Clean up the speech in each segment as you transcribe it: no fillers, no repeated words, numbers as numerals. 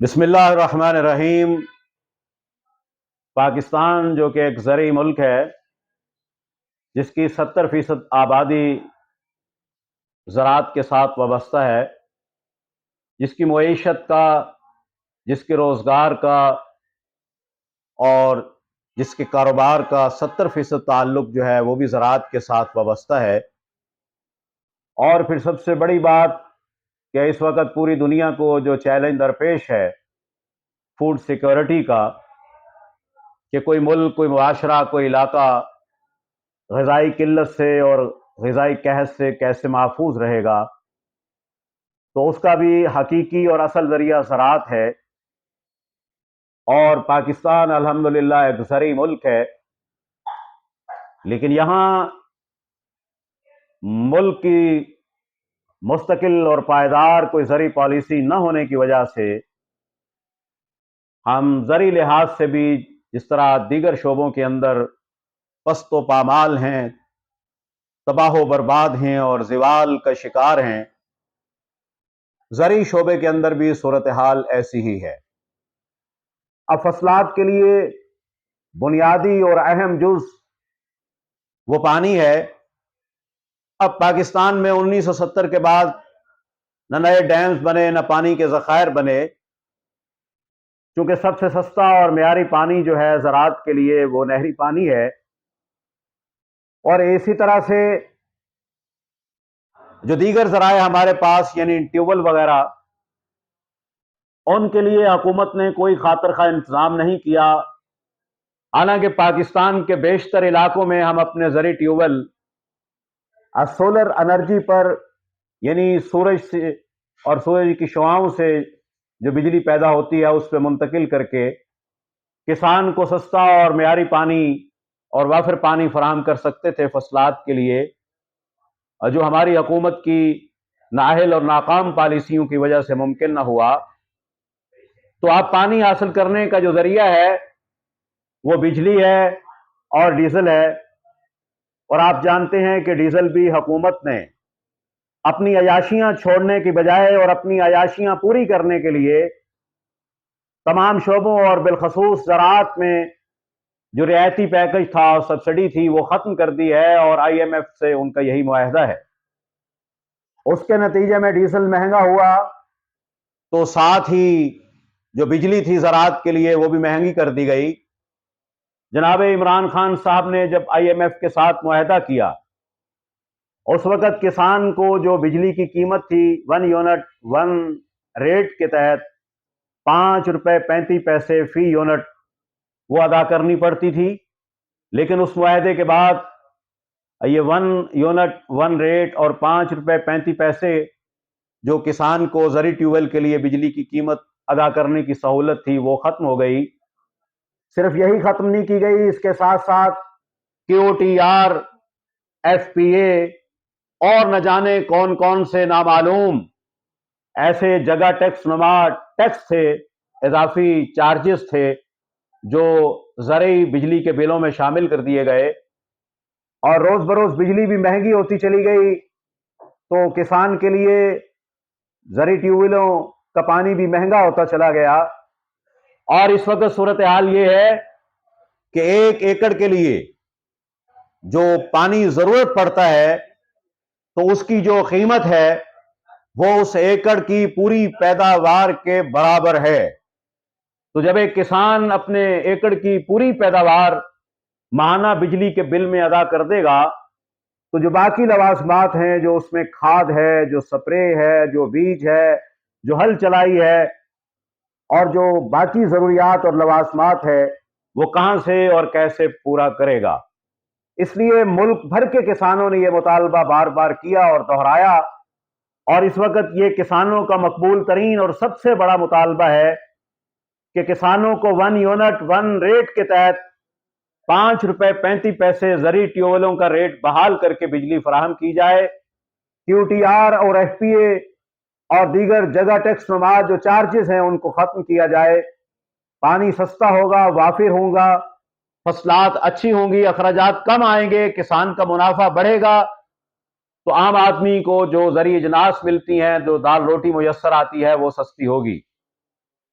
بسم اللہ الرحمن الرحیم۔ پاکستان جو کہ ایک زرعی ملک ہے جس کی 70% آبادی زراعت کے ساتھ وابستہ ہے، جس کی معیشت کا، جس کے روزگار کا اور جس کے کاروبار کا 70% تعلق جو ہے وہ بھی زراعت کے ساتھ وابستہ ہے۔ اور پھر سب سے بڑی بات کہ اس وقت پوری دنیا کو جو چیلنج درپیش ہے فوڈ سیکورٹی کا، کہ کوئی ملک، کوئی معاشرہ، کوئی علاقہ غذائی قلت سے اور غذائی قحط سے کیسے محفوظ رہے گا، تو اس کا بھی حقیقی اور اصل ذریعہ زراعت ہے۔ اور پاکستان الحمدللہ ایک زرعی ملک ہے، لیکن یہاں ملک کی مستقل اور پائیدار کوئی زرعی پالیسی نہ ہونے کی وجہ سے ہم زرعی لحاظ سے بھی جس طرح دیگر شعبوں کے اندر پست و پامال ہیں، تباہ و برباد ہیں اور زوال کا شکار ہیں، زرعی شعبے کے اندر بھی صورتحال ایسی ہی ہے۔ اب فصلات کے لیے بنیادی اور اہم جز وہ پانی ہے۔ اب پاکستان میں 1970 کے بعد نہ نئے ڈیمز بنے، نہ پانی کے ذخائر بنے، چونکہ سب سے سستا اور معیاری پانی جو ہے زراعت کے لیے وہ نہری پانی ہے۔ اور اسی طرح سے جو دیگر ذرائع ہمارے پاس یعنی ٹیوبل وغیرہ، ان کے لیے حکومت نے کوئی خاطر خواہ انتظام نہیں کیا۔ حالانکہ پاکستان کے بیشتر علاقوں میں ہم اپنے زرعی ٹیوبل سولر انرجی پر، یعنی سورج سے اور سورج کی شعاؤں سے جو بجلی پیدا ہوتی ہے اس پہ منتقل کر کے کسان کو سستا اور معیاری پانی اور وافر پانی فراہم کر سکتے تھے فصلات کے لیے، اور جو ہماری حکومت کی نااہل اور ناکام پالیسیوں کی وجہ سے ممکن نہ ہوا۔ تو آپ پانی حاصل کرنے کا جو ذریعہ ہے وہ بجلی ہے اور ڈیزل ہے، اور آپ جانتے ہیں کہ ڈیزل بھی حکومت نے اپنی عیاشیاں چھوڑنے کی بجائے اور اپنی عیاشیاں پوری کرنے کے لیے تمام شعبوں اور بالخصوص زراعت میں جو رعایتی پیکج تھا اور سبسڈی تھی وہ ختم کر دی ہے، اور آئی ایم ایف سے ان کا یہی معاہدہ ہے۔ اس کے نتیجے میں ڈیزل مہنگا ہوا، تو ساتھ ہی جو بجلی تھی زراعت کے لیے وہ بھی مہنگی کر دی گئی۔ جناب عمران خان صاحب نے جب آئی ایم ایف کے ساتھ معاہدہ کیا، اس وقت کسان کو جو بجلی کی قیمت تھی 1 یونٹ 1 ریٹ کے تحت 5 روپے 35 پیسے فی یونٹ وہ ادا کرنی پڑتی تھی، لیکن اس معاہدے کے بعد یہ 1 یونٹ 1 ریٹ اور 5 روپے 35 پیسے جو کسان کو زرعی ٹیوبویل کے لیے بجلی کی قیمت ادا کرنے کی سہولت تھی وہ ختم ہو گئی۔ صرف یہی ختم نہیں کی گئی، اس کے ساتھ ساتھ کیو ٹی آر، ایف پی اے اور نہ جانے کون کون سے نامعلوم ایسے جگہ ٹیکس نما ٹیکس تھے، اضافی چارجز تھے جو زرعی بجلی کے بلوں میں شامل کر دیے گئے، اور روز بروز بجلی بھی مہنگی ہوتی چلی گئی، تو کسان کے لیے زرعی ٹیوبویلوں کا پانی بھی مہنگا ہوتا چلا گیا۔ اور اس وقت صورتحال یہ ہے کہ 1 ایکڑ کے لیے جو پانی ضرورت پڑتا ہے تو اس کی جو قیمت ہے وہ اس ایکڑ کی پوری پیداوار کے برابر ہے۔ تو جب ایک کسان اپنے ایکڑ کی پوری پیداوار ماہانہ بجلی کے بل میں ادا کر دے گا، تو جو باقی لوازمات ہیں، جو اس میں کھاد ہے، جو سپرے ہے، جو بیج ہے، جو ہل چلائی ہے، اور جو باقی ضروریات اور لوازمات ہے، وہ کہاں سے اور کیسے پورا کرے گا۔ اس لیے ملک بھر کے کسانوں نے یہ مطالبہ بار بار کیا اور دہرایا، اور اس وقت یہ کسانوں کا مقبول ترین اور سب سے بڑا مطالبہ ہے کہ کسانوں کو 1 یونٹ 1 ریٹ کے تحت 5 روپے 35 پیسے زرعی ٹیوبویلوں کا ریٹ بحال کر کے بجلی فراہم کی جائے۔ کیو ٹی آر اور ایف پی اے اور دیگر جگہ ٹیکس نما جو چارجز ہیں ان کو ختم کیا جائے۔ پانی سستا ہوگا، وافر ہوگا، فصلات اچھی ہوں گی، اخراجات کم آئیں گے، کسان کا منافع بڑھے گا، تو عام آدمی کو جو زرعی اجناس ملتی ہیں، جو دال روٹی میسر آتی ہے، وہ سستی ہوگی۔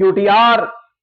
QTR